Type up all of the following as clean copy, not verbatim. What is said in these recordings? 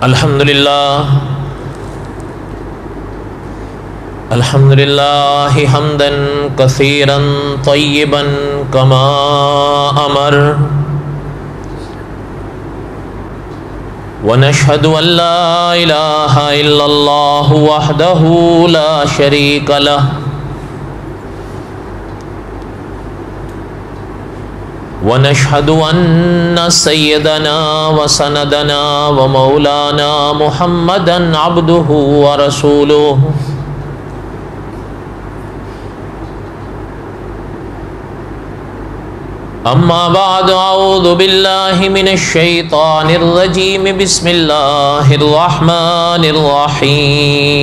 الحمد لله حمدا كثيرا طيبا كما أمر، ونشهد أن لا إله إلا الله وحده لا شريك له، ونشهد أن سيدنا وسندنا ومولانا محمدا عبده ورسوله. أما بعد، أعوذ بالله من الشيطان الرجيم، بسم الله الرحمن الرحيم.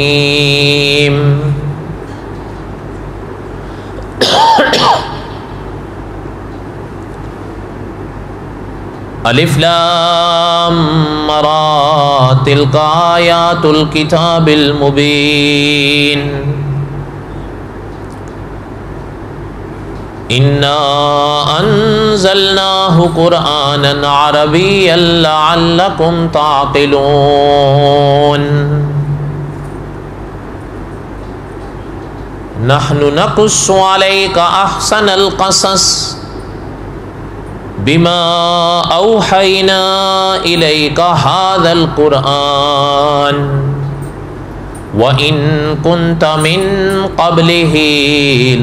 الف لام را تلك آیات الکتاب المبین، انا انزلناه قرآنا عربیا لعلکم تعقلون. نحن نقص عليك احسن القصص بما اوحينا اليك هذا القرآن وان كنت من قبله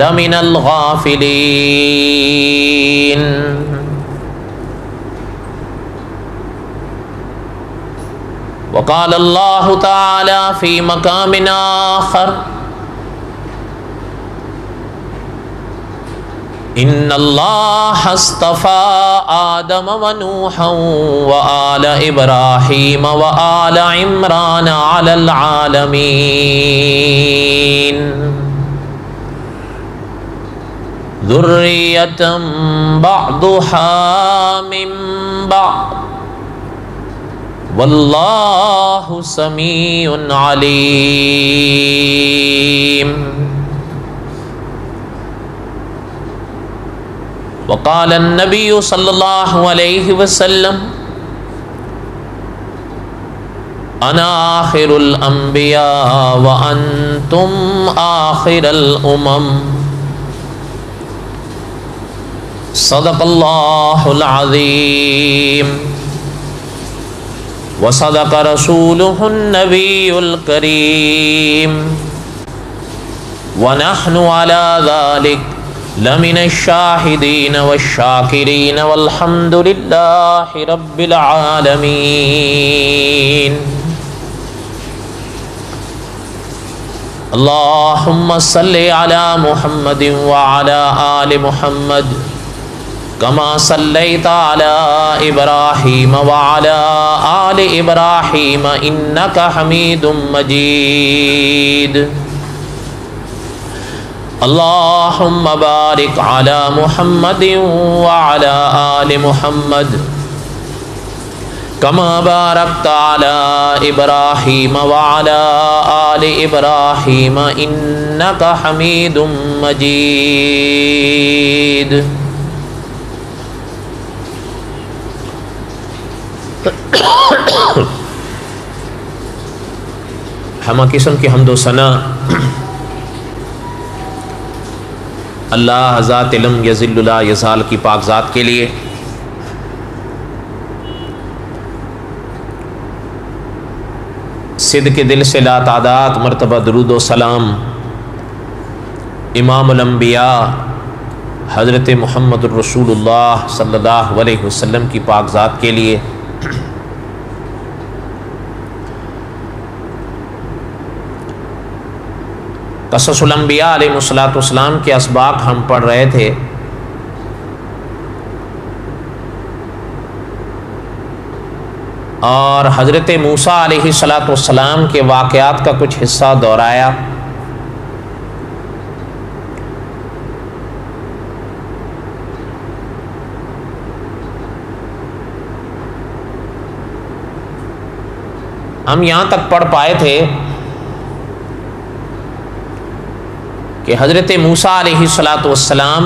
لمن الغافلين. وقال الله تعالى في مقام آخر: ان اللہ اصطفى آدم ونوحا وآل ابراہیم وآل عمران علی العالمین ذریۃ بعضها من بعض واللہ سمیع علیم. وقال النبی صلی اللہ علیہ وسلم: انا آخر الانبیاء وانتم آخر الامم. صدق اللہ العظیم وصدق رسولہ النبی الکریم ونحن علی ذلک لمن الشاہدین والشاکرین والحمد للہ رب العالمین. اللہم صل علی محمد وعلی آل محمد کما صلیت علی ابراہیم وعلی آل ابراہیم انک حمید مجید. اللہم بارک علی محمد وعلی آل محمد کما بارکت علی ابراہیم وعلی آل ابراہیم انک حمید مجید. ہمہ قسم کی حمد و ثنا اللہ ذات علم یذل لا یزال کی پاک ذات کے لیے، صدق دل سے لا تعداد مرتبہ درود و سلام امام الانبیاء حضرت محمد الرسول اللہ صلی اللہ علیہ وسلم کی پاک ذات کے لیے. قصص الانبیاء علیہ السلام کے اسباق ہم پڑھ رہے تھے. اور حضرت موسیٰ علیہ السلام کے واقعات کا کچھ حصہ دہرایا. ہم یہاں تک پڑھ پائے تھے کہ حضرت موسیٰ علیہ السلام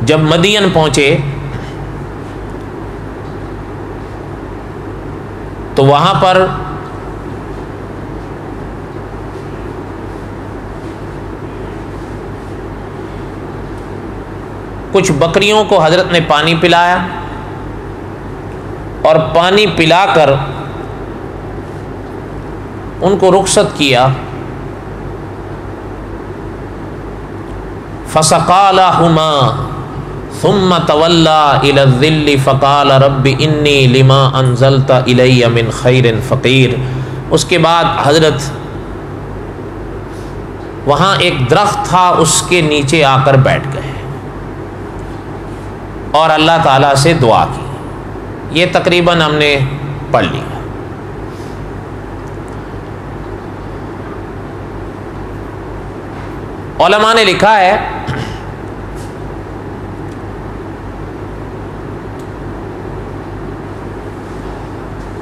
جب مدین پہنچے تو وہاں پر کچھ بکریوں کو حضرت نے پانی پلایا اور پانی پلا کر ان کو رخصت کیا. فَسَقَىٰ لَهُمَا ثُمَّ تَوَلَّىٰ إِلَى الظِّلِّ فَقَالَ رَبِّ إِنِّي لِمَا أَنزَلْتَ إِلَيَّ مِنْ خَيْرٍ فَقِيرٌ. اس کے بعد حضرت وہاں ایک درخت تھا, اس کے نیچے آ کر بیٹھ گئے اور اللہ تعالیٰ سے دعا کی. یہ تقریباً ہم نے پڑھ لیا. علماء نے لکھا ہے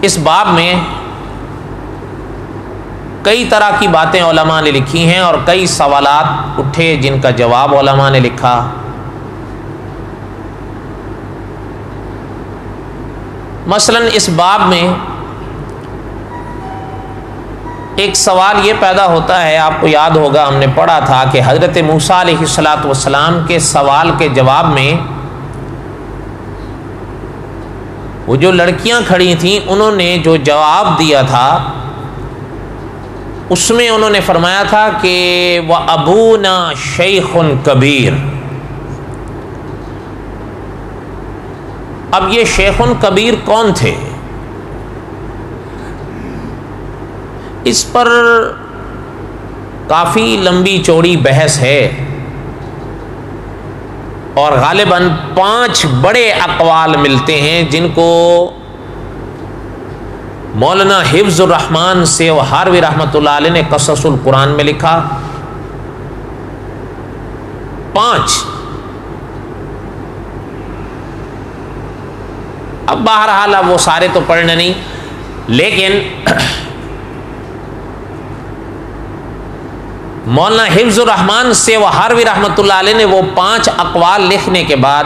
اس باب میں کئی طرح کی باتیں علماء نے لکھی ہیں اور کئی سوالات اٹھے جن کا جواب علماء نے لکھا. مثلا اس باب میں ایک سوال یہ پیدا ہوتا ہے, آپ کو یاد ہوگا ہم نے پڑھا تھا کہ حضرت موسیٰ علیہ السلام کے سوال کے جواب میں وہ جو لڑکیاں کھڑی تھیں انہوں نے جو جواب دیا تھا اس میں انہوں نے فرمایا تھا کہ وَأَبُونَا شَيْخٌ کبیر. اب یہ شیخ کبیر کون تھے؟ اس پر کافی لمبی چوڑی بحث ہے اور غالباً 5 بڑے اقوال ملتے ہیں جن کو مولانا حفظ الرحمان سیوہاروی رحمۃ اللہ علیہ نے قصص القرآن میں لکھا. 5. اب بہرحال اب وہ سارے تو پڑھنے نہیں, لیکن مولانا حفظ الرحمان سیوہاروی رحمۃ اللہ علیہ نے وہ 5 اقوال لکھنے کے بعد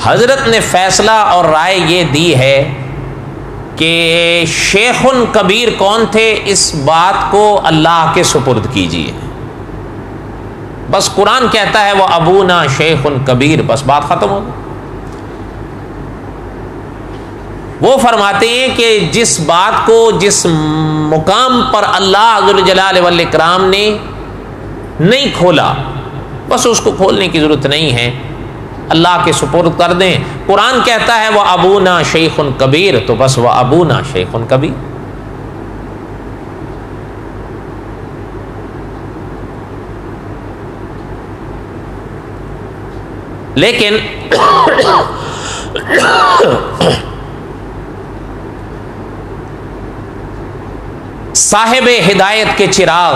حضرت نے فیصلہ اور رائے یہ دی ہے کہ شیخ کبیر کون تھے, اس بات کو اللہ کے سپرد کیجیے. بس قرآن کہتا ہے وہ ابونا شیخ کبیر, بس بات ختم ہو گئی. وہ فرماتے ہیں کہ جس بات کو جس مقام پر اللہ ذوالجلال والاکرام نے نہیں کھولا بس اس کو کھولنے کی ضرورت نہیں ہے, اللہ کے سپرد کر دیں. قرآن کہتا ہے وہ ابونا شیخ کبیر, تو بس وہ ابونا شیخ کبیر. لیکن صاحب ہدایت کے چراغ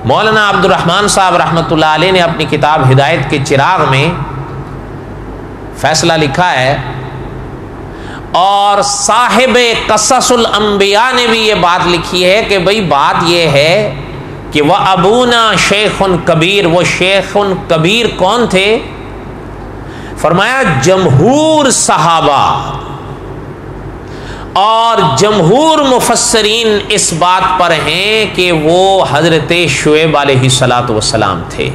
مولانا عبد الرحمن صاحب رحمۃ اللہ علیہ نے اپنی کتاب ہدایت کے چراغ میں فیصلہ لکھا ہے, اور صاحب قصص الانبیاء نے بھی یہ بات لکھی ہے کہ بھئی بات یہ ہے کہ وہ ابونا شیخ کبیر. وہ شیخ کبیر کون تھے؟ فرمایا جمہور صحابہ اور جمہور مفسرین اس بات پر ہیں کہ وہ حضرت شعیب علیہ السلام تھے.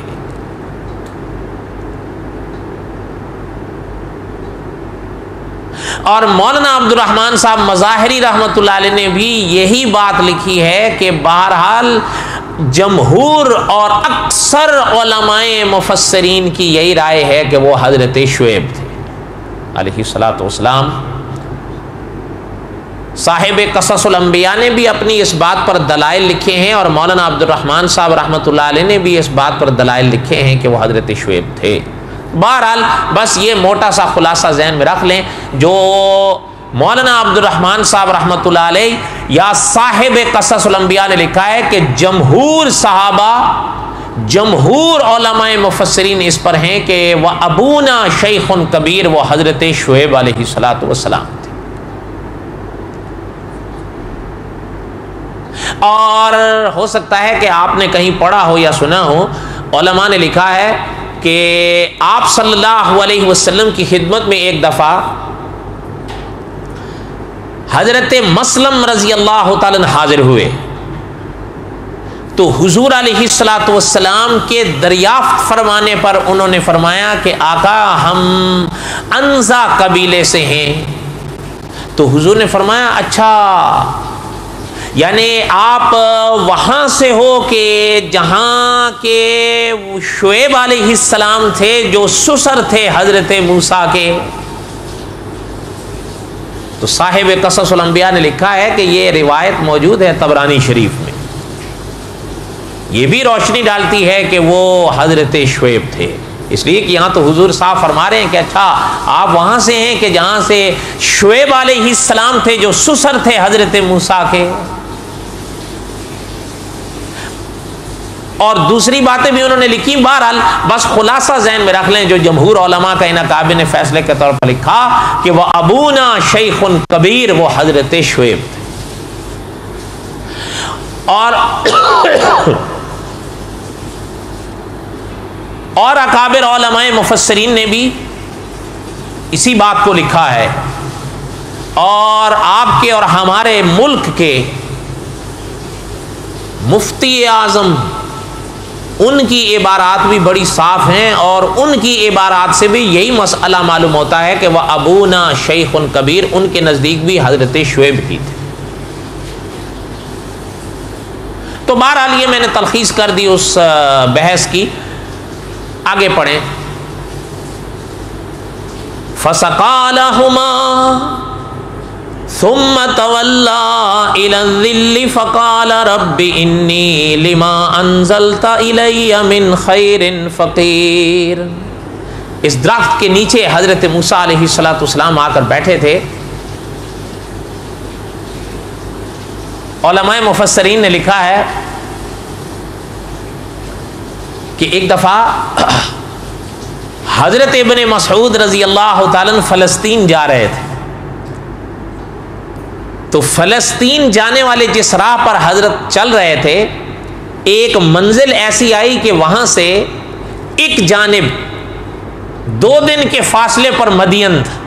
اور مولانا عبد الرحمن صاحب مظاہری رحمۃ اللہ علیہ نے بھی یہی بات لکھی ہے کہ بہرحال جمہور اور اکثر علماء مفسرین کی یہی رائے ہے کہ وہ حضرت شعیب تھے علیہ السلام. صاحب قصص الانبیاء نے بھی اپنی اس بات پر دلائل لکھے ہیں اور مولانا عبد الرحمن صاحب رحمۃ اللہ علیہ نے بھی اس بات پر دلائل لکھے ہیں کہ وہ حضرت شعیب تھے. بہرحال بس یہ موٹا سا خلاصہ ذہن میں رکھ لیں, جو مولانا عبد الرحمن صاحب رحمۃ اللہ علیہ یا صاحب قصص الانبیاء نے لکھا ہے کہ جمہور صحابہ جمہور علماء مفسرین اس پر ہیں کہ وہ ابونا شیخ کبیر وہ حضرت شعیب علیہ السلام تھے. اور ہو سکتا ہے کہ آپ نے کہیں پڑھا ہو یا سنا ہو, علماء نے لکھا ہے کہ آپ صلی اللہ علیہ وسلم کی خدمت میں ایک دفعہ حضرت مسلم رضی اللہ تعالیٰ حاضر ہوئے تو حضور علیہ الصلوۃ والسلام کے دریافت فرمانے پر انہوں نے فرمایا کہ آقا ہم انزا قبیلے سے ہیں. تو حضور نے فرمایا اچھا یعنی آپ وہاں سے ہو کہ جہاں کے شعیب علیہ السلام تھے جو سسر تھے حضرت موسیٰ کے. تو صاحب قصص الانبیاء نے لکھا ہے کہ یہ روایت موجود ہے طبرانی شریف میں. یہ بھی روشنی ڈالتی ہے کہ وہ حضرت شعیب تھے، اس لیے کہ یہاں تو حضور صاحب فرما رہے ہیں کہ اچھا آپ وہاں سے ہیں کہ جہاں سے شعیب علیہ السلام تھے جو سسر تھے حضرت موسیٰ کے. اور دوسری باتیں بھی انہوں نے لکھی. بہرحال بس خلاصہ ذہن میں رکھ لیں جو جمہور علماء کا ان اکابر نے فیصلے کے طور پر لکھا کہ وہ ابونا شیخ کبیر، وہ حضرت شعیب تھے. اور اکابر علماء مفسرین نے بھی اسی بات کو لکھا ہے. اور آپ کے اور ہمارے ملک کے مفتی اعظم ان کی عبارات بھی بڑی صاف ہیں، اور ان کی عبارات سے بھی یہی مسئلہ معلوم ہوتا ہے کہ وہ ابونا شیخ کبیر، ان کے نزدیک بھی حضرت شعیب ہی تھے. تو بہرحال یہ میں نے تلخیص کر دی اس بحث کی. آگے پڑھیں. فَسَقَىٰ لَهُمَا ثُمَّ تَوَلَّىٰ إِلَى الظِّلِّ فَقَالَ رَبِّ إِنِّي لِمَا أَنزَلْتَ إِلَيَّ مِنْ خَيْرٍ فَقِيرٌ. اس درخت کے نیچے حضرت موسیٰ علیہ السلام آ کر بیٹھے تھے. علماء مفسرین نے لکھا ہے کہ ایک دفعہ حضرت ابن مسعود رضی اللہ تعالیٰ فلسطین جا رہے تھے. تو فلسطین جانے والے جس راہ پر حضرت چل رہے تھے ایک منزل ایسی آئی کہ وہاں سے ایک جانب 2 دن کے فاصلے پر مدین تھا.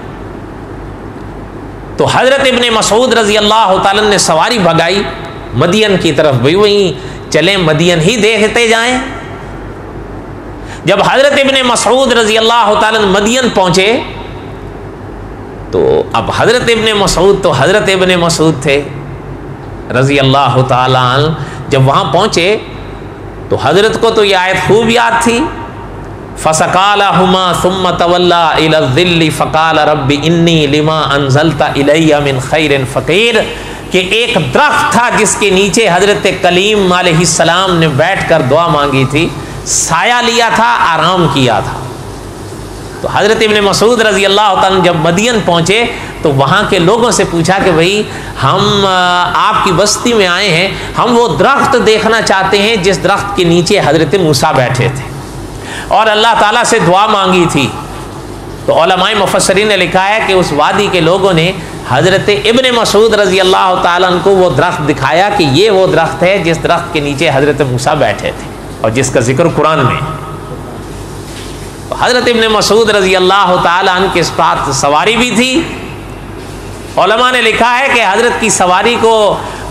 تو حضرت ابن مسعود رضی اللہ تعالیٰ نے سواری بھگائی مدین کی طرف، بھئی وہیں چلیں مدین ہی دیکھتے جائیں. جب حضرت ابن مسعود رضی اللہ تعالیٰ مدین پہنچے تو اب حضرت ابن مسعود تو حضرت ابن مسعود تھے رضی اللہ تعالیٰ عنہ. جب وہاں پہنچے تو حضرت کو تو یہ آیت خوب یاد تھی. فَسَقَىٰ لَهُمَا ثُمَّ تَوَلَّىٰ إِلَى الظِّلِّ فَقَالَ رَبِّ إِنِّي لِمَا أَنزَلْتَ إِلَيَّ مِنْ خَيْرٍ فَقِيرٌ. کہ ایک درخت تھا جس کے نیچے حضرت کلیم علیہ السلام نے بیٹھ کر دعا مانگی تھی، سایہ لیا تھا، آرام کیا تھا. تو حضرت ابن مسعود رضی اللہ تعالیٰ جب مدین پہنچے تو وہاں کے لوگوں سے پوچھا کہ بھئی ہم آپ کی بستی میں آئے ہیں، ہم وہ درخت دیکھنا چاہتے ہیں جس درخت کے نیچے حضرت موسیٰ بیٹھے تھے اور اللہ تعالیٰ سے دعا مانگی تھی. تو علماء مفسرین نے لکھا ہے کہ اس وادی کے لوگوں نے حضرت ابن مسعود رضی اللہ تعالیٰ عنہ کو وہ درخت دکھایا کہ یہ وہ درخت ہے جس درخت کے نیچے حضرت موسیٰ بیٹھے تھے اور جس کا ذکر قرآن میں. حضرت ابن مسعود رضی اللہ تعالیٰ عنہ کے ساتھ سواری بھی تھی. علماء نے لکھا ہے کہ حضرت کی سواری کو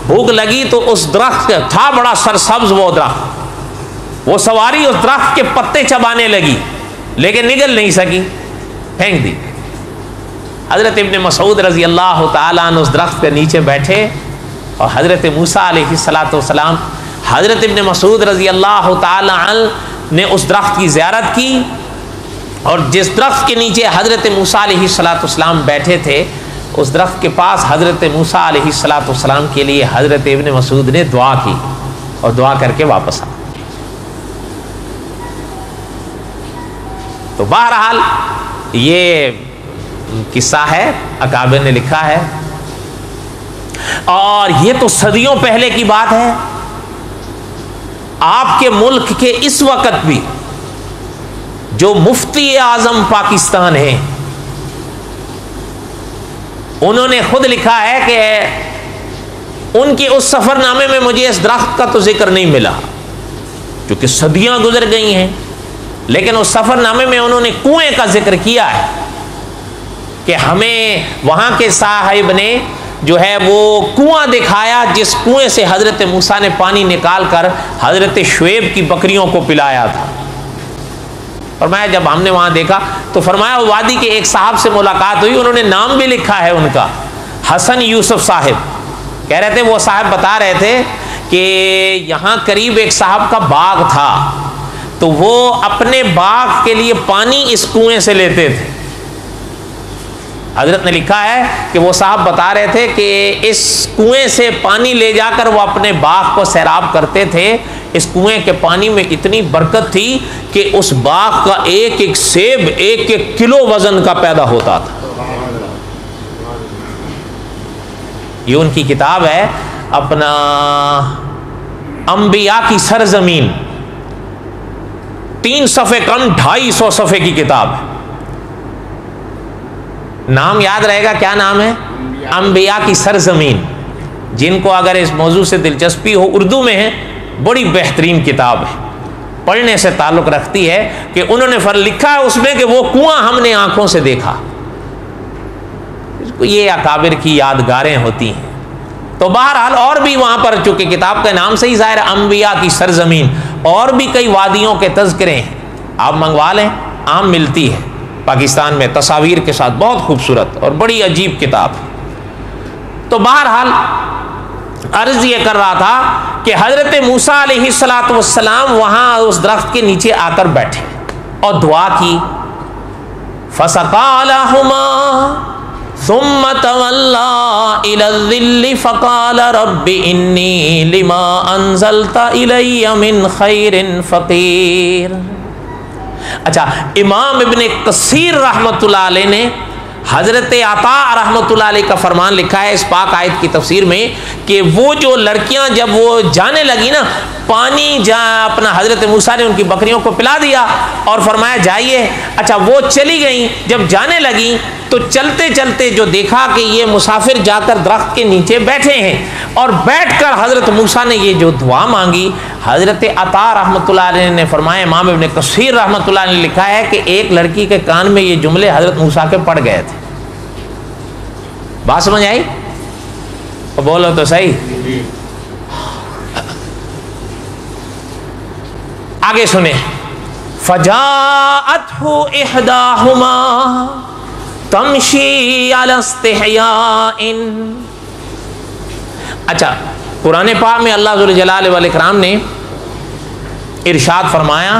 بھوک لگی تو اس درخت تھا بڑا سرسبز وہ درخت، وہ سواری اس درخت کے پتے چبانے لگی لیکن نگل نہیں سکی، پھینک دی. حضرت ابن مسعود رضی اللہ تعالیٰ عنہ اس درخت کے نیچے بیٹھے اور حضرت موسیٰ علیہ السلام حضرت ابن مسعود رضی اللہ تعالیٰ عنہ نے اس درخت کی زیارت کی اور جس درخت کے نیچے حضرت موسیٰ علیہ السلام بیٹھے تھے اس درخت کے پاس حضرت موسیٰ علیہ السلام کے لیے حضرت ابن مسعود نے دعا کی اور دعا کر کے واپس آ. تو بہرحال یہ قصہ ہے، اکابر نے لکھا ہے اور یہ تو صدیوں پہلے کی بات ہے. آپ کے ملک کے اس وقت بھی جو مفتی اعظم پاکستان ہیں انہوں نے خود لکھا ہے کہ ان کے اس سفر نامے میں مجھے اس درخت کا تو ذکر نہیں ملا، چونکہ صدیاں گزر گئی ہیں، لیکن اس سفر نامے میں انہوں نے کنویں کا ذکر کیا ہے کہ ہمیں وہاں کے صاحب نے جو ہے وہ کنواں دکھایا جس کنویں سے حضرت موسیٰ نے پانی نکال کر حضرت شعیب کی بکریوں کو پلایا تھا۔ فرمایا جب ہم نے وہاں دیکھا تو فرمایا وادی کے ایک صاحب سے ملاقات ہوئی، انہوں نے نام بھی لکھا ہے ان کا، حسن یوسف صاحب۔ کہہ رہے تھے وہ صاحب بتا رہے تھے کہ یہاں قریب ایک صاحب کا باغ تھا، تو وہ اپنے باغ کے لیے پانی اس کنویں سے لیتے تھے۔ حضرت نے لکھا ہے کہ وہ صاحب بتا رہے تھے کہ اس کنویں سے پانی لے جا کر وہ اپنے باغ کو سیراب کرتے تھے۔ اس کنویں کے پانی میں اتنی برکت تھی کہ اس باغ کا ایک ایک سیب 1-1 کلو وزن کا پیدا ہوتا تھا۔ یہ ان کی کتاب ہے اپنا انبیاء کی سرزمین، 3 صفحے کم 250 صفحے کی کتاب ہے۔ نام یاد رہے گا، کیا نام ہے؟ انبیاء کی سرزمین۔ جن کو اگر اس موضوع سے دلچسپی ہو، اردو میں ہے، بڑی بہترین کتاب ہے، پڑھنے سے تعلق رکھتی ہے کہ انہوں نے لکھا ہے اس میں کہ وہ کنواں ہم نے آنکھوں سے دیکھا۔ یہ اکابر کی یادگاریں ہوتی ہیں۔ تو بہرحال اور بھی وہاں پر، چونکہ کتاب کا نام سے ہی ظاہر ہے انبیاء کی سرزمین، اور بھی کئی وادیوں کے تذکرے ہیں، آپ منگوا لیں، عام ملتی ہے پاکستان میں تصاویر کے ساتھ، بہت خوبصورت اور بڑی عجیب کتاب۔ تو بہرحال عرض یہ کر رہا تھا کہ حضرت موسیٰ علیہ السلام وہاں اس درخت کے نیچے آ کر بیٹھے اور دعا کی، فَسَقَىٰ لَهُمَا ثُمَّ تَوَلَّىٰ إِلَى الظِّلِّ فَقَالَ رَبِّ إِنِّي لِمَا أَنزَلْتَ إِلَيَّ مِنْ خَيْرٍ فَقِيرٌ۔ اچھا، امام ابن کثیر رحمۃ اللہ علیہ نے حضرت عطا رحمۃ اللہ علیہ کا فرمان لکھا ہے اس پاک آیت کی تفسیر میں کہ وہ جو لڑکیاں جب وہ جانے لگی نا، پانی اپنا حضرت موسیٰ نے ان کی بکریوں کو پلا دیا اور فرمایا جائیے۔ اچھا، وہ چلی گئیں، جب جانے لگیں تو چلتے چلتے جو دیکھا کہ یہ مسافر جا کر درخت کے نیچے بیٹھے ہیں، اور بیٹھ کر حضرت موسیٰ نے یہ جو دعا مانگی، حضرت عطا رحمۃ اللہ علیہ نے فرمایا، امام ابن کثیر رحمۃ اللہ علیہ نے لکھا ہے کہ ایک لڑکی کے کان میں یہ جملے حضرت موسیٰ کے پڑ گئے تھے۔ بات سمجھ آئی؟ بولو تو صحیح۔ آگے سنیں، فَجَاءَتْهُ إِحْدَاهُمَا تَمْشِي عَلَى اسْتِحْيَاءٍ۔ اچھا، قرآن پاک میں اللہ ذو الجلال والاکرام نے ارشاد فرمایا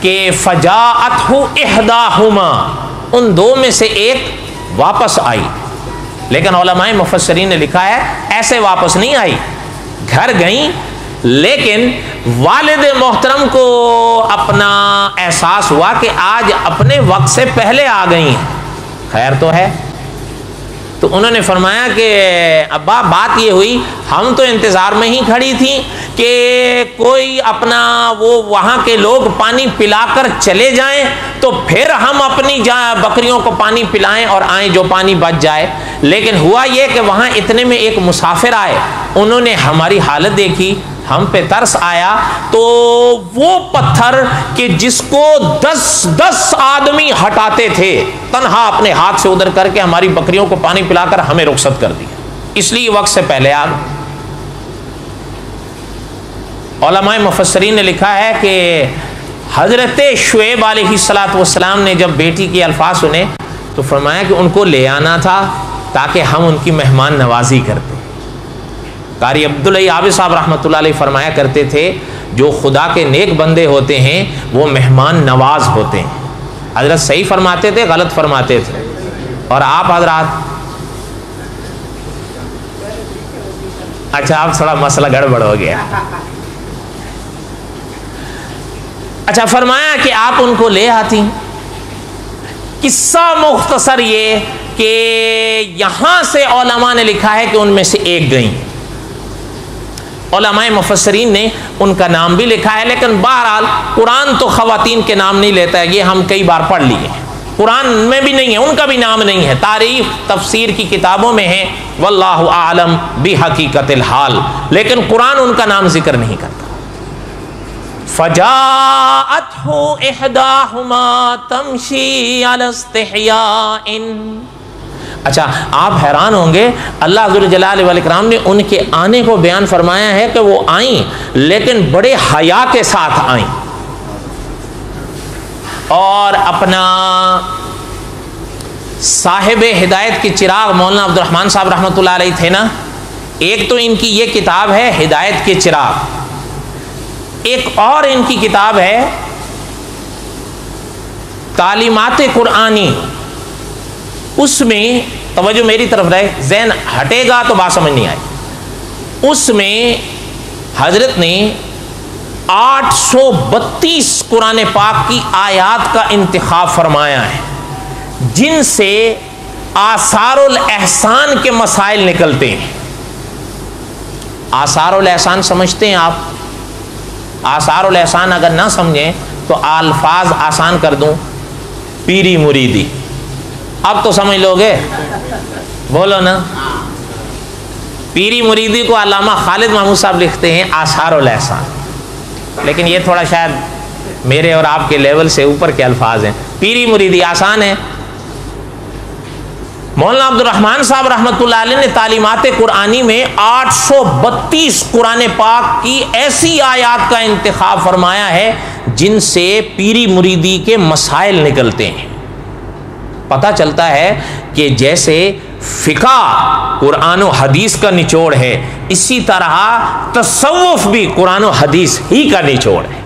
کہ فَجَاءَتْهُ إِحْدَاهُمَا، ان دو میں سے ایک واپس آئی، لیکن علماء مفسرین نے لکھا ہے ایسے واپس نہیں آئی، گھر گئیں، لیکن والد محترم کو اپنا احساس ہوا کہ آج اپنے وقت سے پہلے آ گئی ہیں، خیر تو ہے۔ تو انہوں نے فرمایا کہ ابا بات یہ ہوئی، ہم تو انتظار میں ہی کھڑی تھیں کہ کوئی اپنا وہ وہاں کے لوگ پانی پلا کر چلے جائیں تو پھر ہم اپنی بکریوں کو پانی پلائیں اور آئیں جو پانی بچ جائے، لیکن ہوا یہ کہ وہاں اتنے میں ایک مسافر آئے، انہوں نے ہماری حالت دیکھی، ہم پہ ترس آیا، تو وہ پتھر کہ جس کو 10 آدمی ہٹاتے تھے، تنہا اپنے ہاتھ سے ادھر کر کے ہماری بکریوں کو پانی پلا کر ہمیں رخصت کر دیا، اس لیے وقت سے پہلے آ گئے۔ علماء مفسرین نے لکھا ہے کہ حضرت شعیب علیہ السلام نے جب بیٹی کے الفاظ سنے تو فرمایا کہ ان کو لے آنا تھا تاکہ ہم ان کی مہمان نوازی کرتے۔ قاری عبداللہ عابد صاحب رحمۃ اللہ علیہ فرمایا کرتے تھے جو خدا کے نیک بندے ہوتے ہیں وہ مہمان نواز ہوتے ہیں۔ حضرت صحیح فرماتے تھے، غلط فرماتے تھے؟ اور آپ حضرات؟ اچھا، آپ تھوڑا مسئلہ گڑبڑ ہو گیا۔ اچھا، فرمایا کہ آپ ان کو لے آتی۔ قصہ مختصر یہ کہ یہاں سے علماء نے لکھا ہے کہ ان میں سے ایک گئیں، علماء مفسرین نے ان کا نام بھی لکھا ہے، لیکن بہرحال قرآن تو خواتین کے نام نہیں لیتا ہے، یہ ہم کئی بار پڑھ لیے، قرآن میں بھی نہیں ہے، ان کا بھی نام نہیں ہے، تاریخ تفسیر کی کتابوں میں ہے، واللہ اعلم بحقیقت الحال، لیکن قرآن ان کا نام ذکر نہیں کرتا۔ فجاءته احداهما تمشي على استحياء. اچھا آپ حیران ہوں گے اللہ ذو الجلال والاکرام نے ان کے آنے کو بیان فرمایا ہے کہ وہ آئیں لیکن بڑے حیا کے ساتھ آئیں اور اپنا صاحب ہدایت کی چراغ مولانا عبد الرحمن صاحب رحمۃ اللہ علیہ تھے نا، ایک تو ان کی یہ کتاب ہے ہدایت کے چراغ، ایک اور ان کی کتاب ہے تعلیمات قرآنی. اس میں توجہ میری طرف رہے، ذہن ہٹے گا تو بات سمجھ نہیں آئے. اس میں حضرت نے 832 قرآن پاک کی آیات کا انتخاب فرمایا ہے جن سے آثار الاحسان کے مسائل نکلتے ہیں. آثار الاحسان سمجھتے ہیں آپ؟ آثار الاحسان اگر نہ سمجھیں تو الفاظ آسان کر دوں، پیری مریدی، اب تو سمجھ لو گے، بولو نا. پیری مریدی کو علامہ خالد محمود صاحب لکھتے ہیں آثار الاحسان، لیکن یہ تھوڑا شاید میرے اور آپ کے لیول سے اوپر کے الفاظ ہیں. پیری مریدی آسان ہے. مولانا عبد الرحمن صاحب رحمۃ اللہ علیہ نے تعلیمات قرآنی میں 832 قرآن پاک کی ایسی آیات کا انتخاب فرمایا ہے جن سے پیری مریدی کے مسائل نکلتے ہیں. پتہ چلتا ہے کہ جیسے فقہ قرآن و حدیث کا نچوڑ ہے، اسی طرح تصوف بھی قرآن و حدیث ہی کا نچوڑ ہے.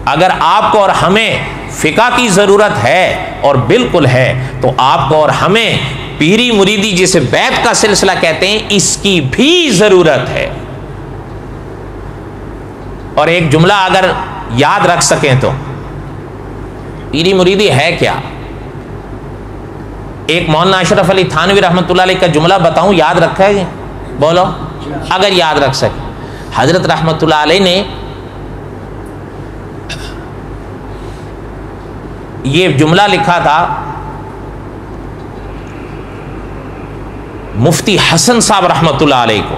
اگر آپ کو اور ہمیں فقہ کی ضرورت ہے اور بالکل ہے تو آپ کو اور ہمیں پیری مریدی جسے بیعت کا سلسلہ کہتے ہیں اس کی بھی ضرورت ہے. اور ایک جملہ اگر یاد رکھ سکیں تو پیری مریدی ہے کیا؟ ایک مولانا اشرف علی تھانوی رحمۃ اللہ علیہ کا جملہ بتاؤں، یاد رکھا ہے؟ بولو اگر یاد رکھ سکیں. حضرت رحمۃ اللہ علیہ نے یہ جملہ لکھا تھا، مفتی حسن صاحب رحمۃ اللہ علیہ کو.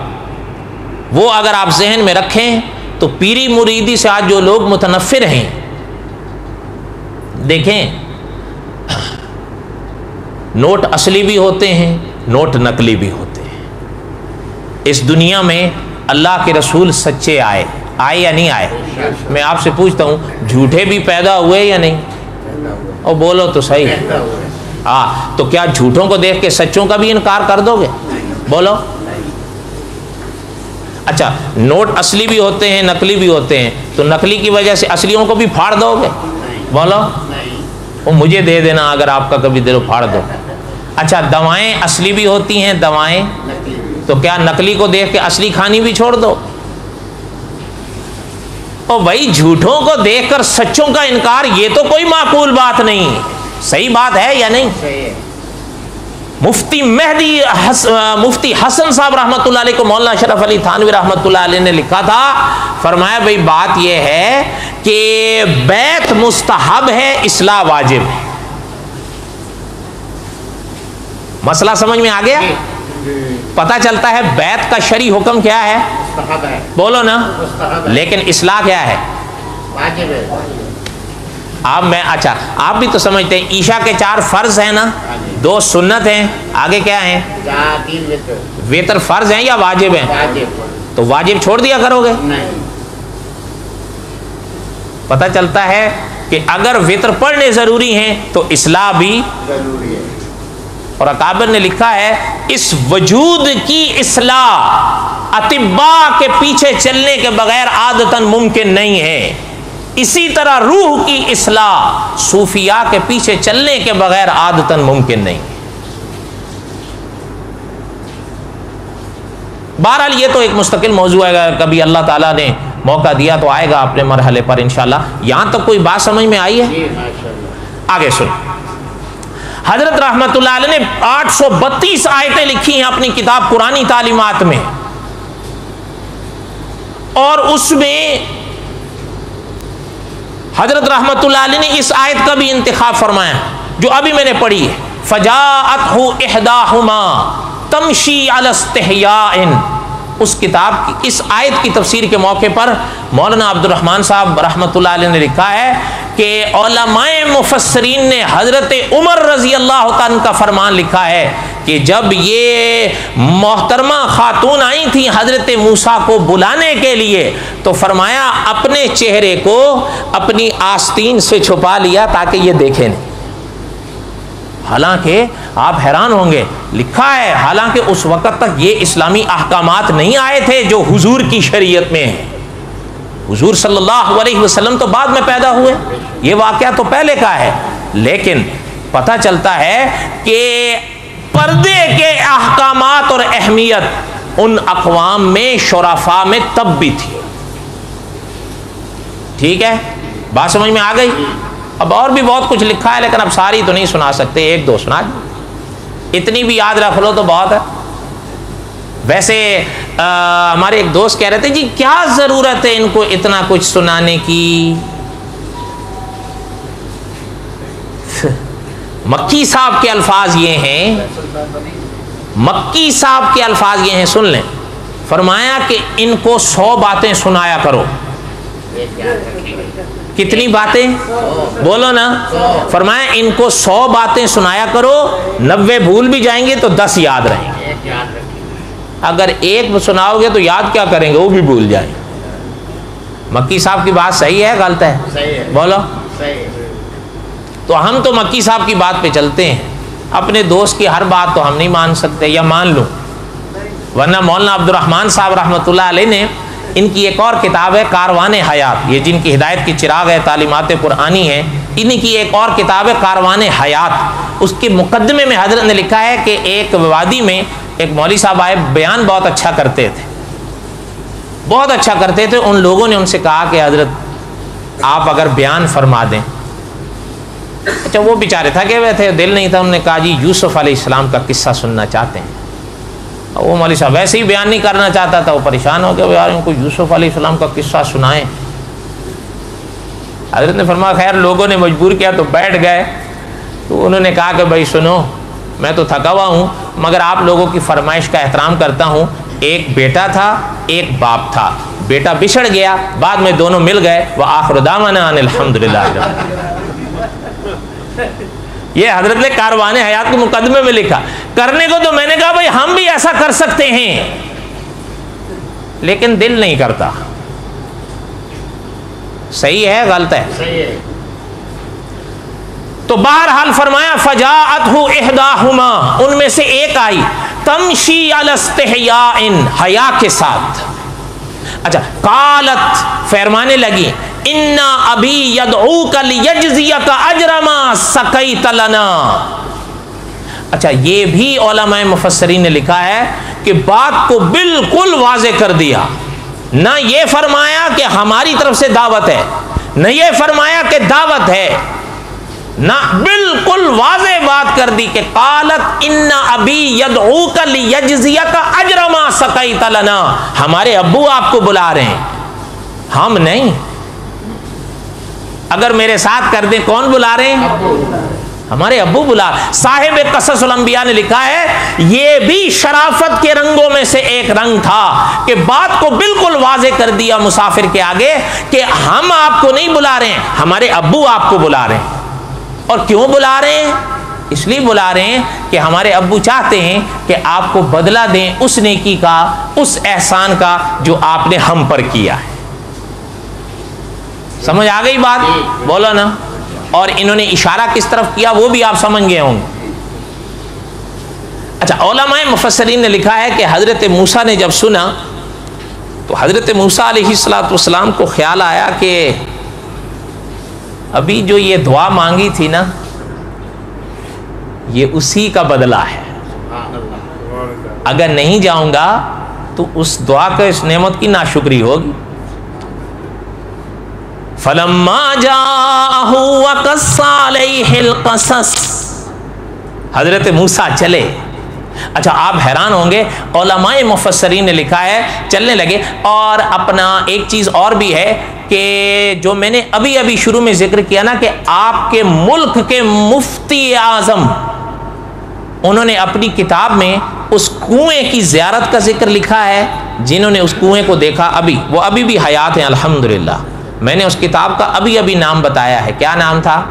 وہ اگر آپ ذہن میں رکھیں تو پیری مریدی سے آج جو لوگ متنفر ہیں، دیکھیں نوٹ اصلی بھی ہوتے ہیں، نوٹ نقلی بھی ہوتے ہیں. اس دنیا میں اللہ کے رسول سچے آئے یا نہیں آئے؟ میں آپ سے پوچھتا ہوں، جھوٹے بھی پیدا ہوئے یا نہیں؟ اور بولو تو صحیح. تو کیا جھوٹوں کو دیکھ کے سچوں کا بھی انکار کر دو گے؟ بولو. اچھا نوٹ اصلی بھی ہوتے ہیں نقلی بھی ہوتے ہیں، تو نقلی کی وجہ سے اصلیوں کو بھی پھاڑ دو گے؟ بولو. وہ مجھے دے دینا اگر آپ کا کبھی دل پھاڑ دو. اچھا دوائیں اصلی بھی ہوتی ہیں دوائیں، تو کیا نقلی کو دیکھ کے اصلی کھانی بھی چھوڑ دو؟ اور بھائی جھوٹوں کو دیکھ کر سچوں کا انکار، یہ تو کوئی معقول بات نہیں. صحیح بات ہے یا نہیں؟ مفتی حسن صاحب رحمۃ اللہ علیہ کو مولانا اشرف علی تھانوی رحمۃ اللہ علیہ نے لکھا تھا، فرمایا بھائی بات یہ ہے کہ بیعت مستحب ہے، اصلاح واجب ہے. مسئلہ سمجھ میں آ گیا؟ پتہ چلتا ہے بیعت کا شرعی حکم کیا ہے؟ بولو نا. لیکن اصلاح کیا ہے؟ واجب ہے. اچھا آپ بھی تو سمجھتے ہیں عشاء کے 4 فرض ہیں نا، 2 سنت ہیں، آگے کیا ہیں؟ وتر. فرض ہیں یا واجب ہیں؟ تو واجب چھوڑ دیا کرو گے؟ پتہ چلتا ہے کہ اگر وتر پڑھنے ضروری ہیں تو اصلاح بھی ضروری ہے. اور اکابر نے لکھا ہے اس وجود کی اصلاح اطباء کے پیچھے چلنے کے بغیر عادتاً ممکن نہیں ہے. اسی طرح روح کی اصلاح صوفیاء کے پیچھے چلنے کے بغیر عادتاً ممکن نہیں. بہرحال یہ تو ایک مستقل موضوع ہے، کبھی اللہ تعالیٰ نے موقع دیا تو آئے گا اپنے مرحلے پر انشاءاللہ. یہاں تک کوئی بات سمجھ میں آئی ہے؟ آگے سن. حضرت رحمت اللہ علیہ نے 832 آیتیں لکھی ہیں اپنی کتاب قرآنی تعلیمات میں، اور اس میں حضرت رحمت اللہ علیہ نے اس آیت کا بھی انتخاب فرمایا جو ابھی میں نے پڑھی ہے، فجاءتہ احداہما تمشی علی استحیاء. اس کتاب کی اس آیت کی تفسیر کے موقع پر مولانا عبد الرحمن صاحب رحمۃ اللہ علیہ نے لکھا ہے کہ علماء مفسرین نے حضرت عمر رضی اللہ عنہ کا فرمان لکھا ہے کہ جب یہ محترمہ خاتون آئی تھیں حضرت موسیٰ کو بلانے کے لیے تو فرمایا اپنے چہرے کو اپنی آستین سے چھپا لیا تاکہ یہ دیکھیں نہیں. حالانکہ آپ حیران ہوں گے لکھا ہے حالانکہ اس وقت تک یہ اسلامی احکامات نہیں آئے تھے جو حضور کی شریعت میں ہیں. حضور صلی اللہ علیہ وسلم تو بعد میں پیدا ہوئے, یہ واقعہ تو پہلے کا ہے, لیکن پتہ چلتا ہے کہ پردے کے احکامات اور اہمیت ان اقوام میں شرفاء میں تب بھی تھی. ٹھیک ہے, بات سمجھ میں آ گئی؟ اب اور بھی بہت کچھ لکھا ہے لیکن اب ساری تو نہیں سنا سکتے, ایک دو سنا, اتنی بھی یاد رکھ لو تو بہت ہے. ویسے ہمارے ایک دوست کہہ رہے تھے جی کیا ضرورت ہے ان کو اتنا کچھ سنانے کی. مکی صاحب کے الفاظ یہ ہیں, مکی صاحب کے الفاظ یہ ہیں, سن لیں. فرمایا کہ ان کو 100 باتیں سنایا کرو. کتنی باتیں بولو نا. فرمایا ان کو 100 باتیں سنایا کرو, 90 بھول بھی جائیں گے تو 10 یاد رہیں گے. اگر ایک سناؤ گے تو یاد کیا کریں گے, وہ بھی بھول جائیں. مکی صاحب کی بات صحیح ہے غلط ہے؟ بولو. تو ہم تو مکی صاحب کی بات پہ چلتے ہیں, اپنے دوست کی ہر بات تو ہم نہیں مان سکتے, یا مان لوں, ورنہ مولانا عبد الرحمن صاحب رحمۃ اللہ علیہ نے ان کی ایک اور کتاب ہے کاروان حیات, یہ جن کی ہدایت کی چراغ ہے تعلیمات قرآنی ہے, انہی کی ایک اور کتاب ہے کاروان حیات. اس کے مقدمے میں حضرت نے لکھا ہے کہ ایک وادی میں ایک مولوی صاحب آئے, بیان بہت اچھا کرتے تھے, بہت اچھا کرتے تھے. ان لوگوں نے ان سے کہا کہ حضرت آپ اگر بیان فرما دیں. اچھا وہ بیچارے تھکے ہوئے تھے, دل نہیں تھا, انہوں نے کہا جی یوسف علیہ السلام کا قصہ سننا چاہتے ہیں. وہ مولوی صاحب ویسے ہی بیان نہیں کرنا چاہتا تھا, وہ پریشان ہو گیا یار ان کو یوسف علیہ السلام کا قصہ سنائیں. حضرت نے فرمایا خیر لوگوں نے مجبور کیا تو بیٹھ گئے. تو انہوں نے کہا کہ بھائی سنو, میں تو تھکا ہوا ہوں مگر آپ لوگوں کی فرمائش کا احترام کرتا ہوں. ایک بیٹا تھا ایک باپ تھا, بیٹا بچھڑ گیا, بعد میں دونوں مل گئے. وآخر دعوانا ان الحمدللہ. یہ حضرت نے کاروان حیات کے مقدمے میں لکھا. کرنے کو تو میں نے کہا بھائی ہم بھی ایسا کر سکتے ہیں, لیکن دل نہیں کرتا. صحیح ہے غلط ہے؟ صحیح ہے. تو بہرحال فرمایا فجاءتہ احداہما, ان میں سے ایک آئی, تمشی علی استحیاء, حیا کے ساتھ. اچھا قالت, فرمانے لگی, انا ابی یدعوک لیجزیک اجر ما سقیت لنا. اچھا یہ بھی علماء مفسرین نے لکھا ہے کہ بات کو بالکل واضح کر دیا. نہ یہ فرمایا کہ ہماری طرف سے دعوت ہے, نہ یہ فرمایا کہ دعوت ہے, نہ بالکل واضح بات کر دی کہ قالت ان ابی یدعوک لیجزیک اجر ما سقیت لنا. ہمارے ابو آپ کو بلا رہے ہیں, ہم نہیں. اگر میرے ساتھ کر دیں, کون بلا رہے ہیں؟ ہمارے ابو بلا. صاحب قصص الانبیاء نے لکھا ہے یہ بھی شرافت کے رنگوں میں سے ایک رنگ تھا کہ بات کو بالکل واضح کر دیا مسافر کے آگے کہ ہم آپ کو نہیں بلا رہے ہیں, ہمارے ابو آپ کو بلا رہے ہیں. اور کیوں بلا رہے ہیں؟ اس لیے بلا رہے ہیں کہ ہمارے ابو چاہتے ہیں کہ آپ کو بدلہ دیں اس نیکی کا, اس احسان کا جو آپ نے ہم پر کیا ہے. سمجھ آ گئی بات؟ بولو نا. اور انہوں نے اشارہ کس طرف کیا وہ بھی آپ سمجھ گئے ہوں گے. اچھا علماء مفسرین نے لکھا ہے کہ حضرت موسیٰ نے جب سنا تو حضرت موسیٰ علیہ السلام کو خیال آیا کہ ابھی جو یہ دعا مانگی تھی نا یہ اسی کا بدلہ ہے. اگر نہیں جاؤں گا تو اس دعا کا اس نعمت کی ناشکری ہوگی. فلما جاءہ وقص علیہ القصص, حضرت موسیٰ چلے. اچھا آپ حیران ہوں گے علماء مفسرین نے لکھا ہے چلنے لگے. اور اپنا ایک چیز اور بھی ہے کہ جو میں نے ابھی شروع میں ذکر کیا نا کہ آپ کے ملک کے مفتی اعظم انہوں نے اپنی کتاب میں اس کنویں کی زیارت کا ذکر لکھا ہے جنہوں نے اس کنویں کو دیکھا ابھی، وہ ابھی بھی حیات ہیں الحمدللہ. میں نے اس کتاب کا ابھی نام بتایا ہے. کیا نام تھا؟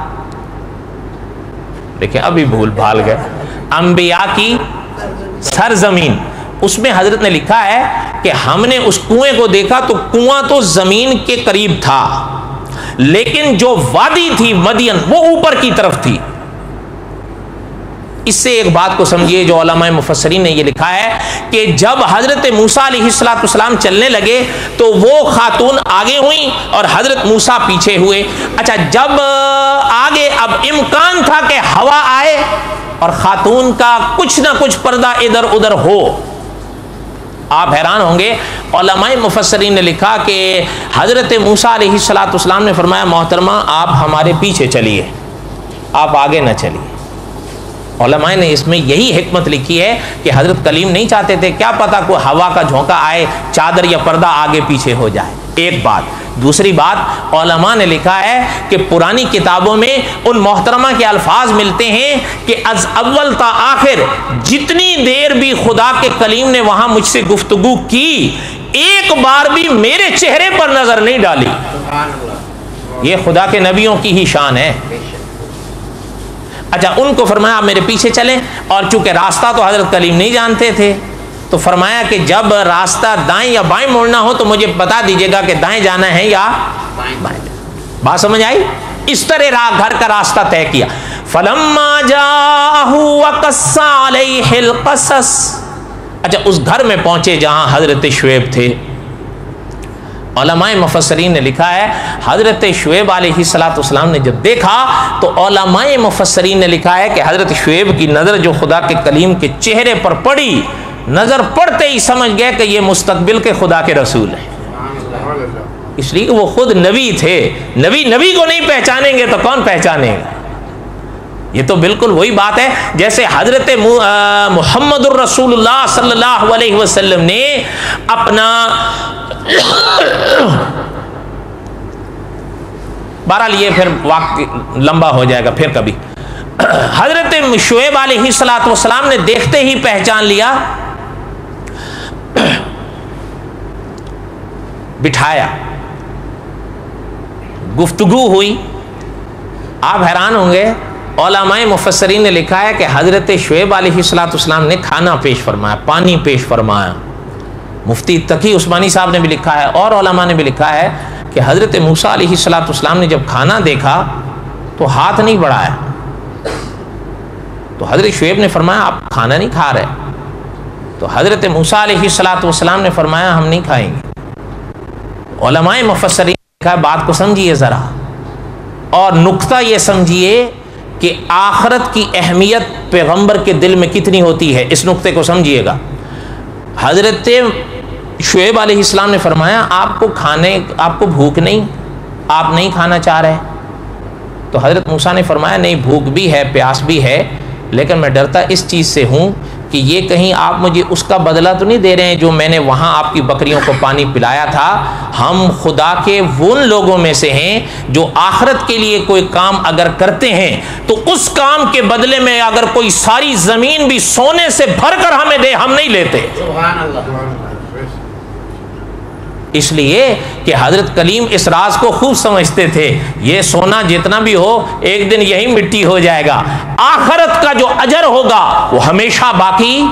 دیکھیں ابھی بھول بھال گئے. انبیاء کی سرزمین. اس میں حضرت نے لکھا ہے کہ ہم نے اس کنویں کو دیکھا تو کنواں تو زمین کے قریب تھا، لیکن جو وادی تھی مدین وہ اوپر کی طرف تھی. اس سے ایک بات کو سمجھیے جو علماء مفسرین نے یہ لکھا ہے کہ جب حضرت موسیٰ علیہ السلام چلنے لگے تو وہ خاتون آگے ہوئیں اور حضرت موسیٰ پیچھے ہوئے. اچھا جب آگے اب امکان تھا کہ ہوا آئے اور خاتون کا کچھ نہ کچھ پردہ ادھر ادھر ہو. آپ حیران ہوں گے، علماء مفسرین نے لکھا کہ حضرت موسیٰ علیہ السلام نے فرمایا محترمہ آپ ہمارے پیچھے چلیے، آپ آگے نہ چلیے. علماء نے اس میں یہی حکمت لکھی ہے کہ حضرت کلیم نہیں چاہتے تھے کیا پتا کوئی ہوا کا جھونکا آئے، چادر یا پردہ آگے پیچھے ہو جائے. ایک بات. دوسری بات علماء نے لکھا ہے کہ پرانی کتابوں میں ان محترمہ کے الفاظ ملتے ہیں کہ از اول تا آخر جتنی دیر بھی خدا کے کلیم نے وہاں مجھ سے گفتگو کی ایک بار بھی میرے چہرے پر نظر نہیں ڈالی. یہ خدا کے نبیوں کی ہی شان ہے. اچھا ان کو فرمایا آپ میرے پیچھے چلیں، اور چونکہ راستہ تو حضرت کلیم نہیں جانتے تھے تو فرمایا کہ جب راستہ دائیں یا بائیں موڑنا ہو تو مجھے بتا دیجیے گا کہ دائیں جانا ہے یا بائیں. بات سمجھ آئی؟ اس طرح گھر کا راستہ طے کیا. فلما جاءہ وقص علیہ القصص. اچھا اس گھر میں پہنچے جہاں حضرت شعیب تھے. علماء مفسرین نے لکھا ہے حضرت شعیب علیہ السلام نے جب دیکھا تو علماء مفسرین نے لکھا ہے کہ حضرت شعیب کی نظر جو خدا کے کلیم کے چہرے پر پڑی، نظر پڑتے ہی سمجھ گئے کہ یہ مستقبل کے خدا کے رسول ہیں. اس لیے کہ وہ خود نبی تھے. نبی کو نہیں پہچانیں گے تو کون پہچانیں گے؟ یہ تو بالکل وہی بات ہے جیسے حضرت محمد الرسول اللہ صلی اللہ علیہ وسلم نے اپنا بہرحال یہ پھر واقع لمبا ہو جائے گا پھر کبھی. حضرت شعیب علیہ السلام نے دیکھتے ہی پہچان لیا، بٹھایا، گفتگو ہوئی. آپ حیران ہوں گے علماء مفسرین نے لکھا ہے کہ حضرت شعیب علیہ السلام نے کھانا پیش فرمایا، پانی پیش فرمایا. مفتی تقی عثمانی صاحب نے بھی لکھا ہے اور علماء نے بھی لکھا ہے کہ حضرت موسیٰ علیہ السلام نے جب کھانا دیکھا تو ہاتھ نہیں بڑھایا. تو حضرت شعیب نے فرمایا آپ کھانا نہیں کھا رہے. تو حضرت موسیٰ علیہ السلام نے فرمایا ہم نہیں کھائیں گے. علماء مفسرین نے کہا بات کو سمجھیے ذرا اور نقطہ یہ سمجھیے کہ آخرت کی اہمیت پیغمبر کے دل میں کتنی ہوتی ہے. اس نقطے کو سمجھیے گا. حضرت شعیب علیہ السلام نے فرمایا آپ کو بھوک نہیں، آپ نہیں کھانا چاہ رہے. تو حضرت موسیٰ نے فرمایا نہیں بھوک بھی ہے پیاس بھی ہے، لیکن میں ڈرتا اس چیز سے ہوں کہ یہ کہیں آپ مجھے اس کا بدلہ تو نہیں دے رہے ہیں جو میں نے وہاں آپ کی بکریوں کو پانی پلایا تھا. ہم خدا کے ان لوگوں میں سے ہیں جو آخرت کے لیے کوئی کام اگر کرتے ہیں تو اس کام کے بدلے میں اگر کوئی ساری زمین بھی سونے سے بھر کر ہمیں دے ہم نہیں لیتے. سبحان اللہ. اس لیے کہ حضرت کلیم اس راز کو خوب سمجھتے تھے، یہ سونا جتنا بھی ہو ایک دن یہی مٹی ہو جائے گا، آخرت کا جو اجر ہوگا وہ ہمیشہ باقی.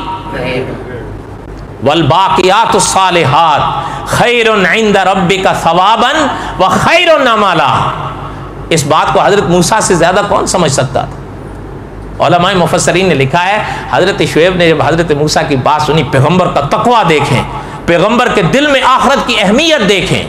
والباقیات الصالحات خیر عند ربک ثوابا وخیر امالا. اس بات کو حضرت موسیٰ سے زیادہ کون سمجھ سکتا تھا. علماء مفسرین نے لکھا ہے حضرت شعیب نے جب حضرت موسیٰ کی بات سنی، پیغمبر کا تقویٰ دیکھیں، پیغمبر کے دل میں آخرت کی اہمیت دیکھیں.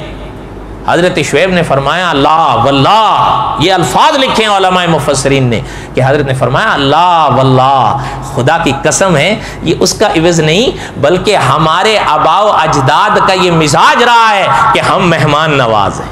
حضرت شعیب نے فرمایا اللہ واللہ، یہ الفاظ لکھے ہیں علماء مفسرین نے کہ حضرت نے فرمایا اللہ واللہ، خدا کی قسم ہے یہ اس کا عوض نہیں بلکہ ہمارے آباء و اجداد کا یہ مزاج رہا ہے کہ ہم مہمان نواز ہیں.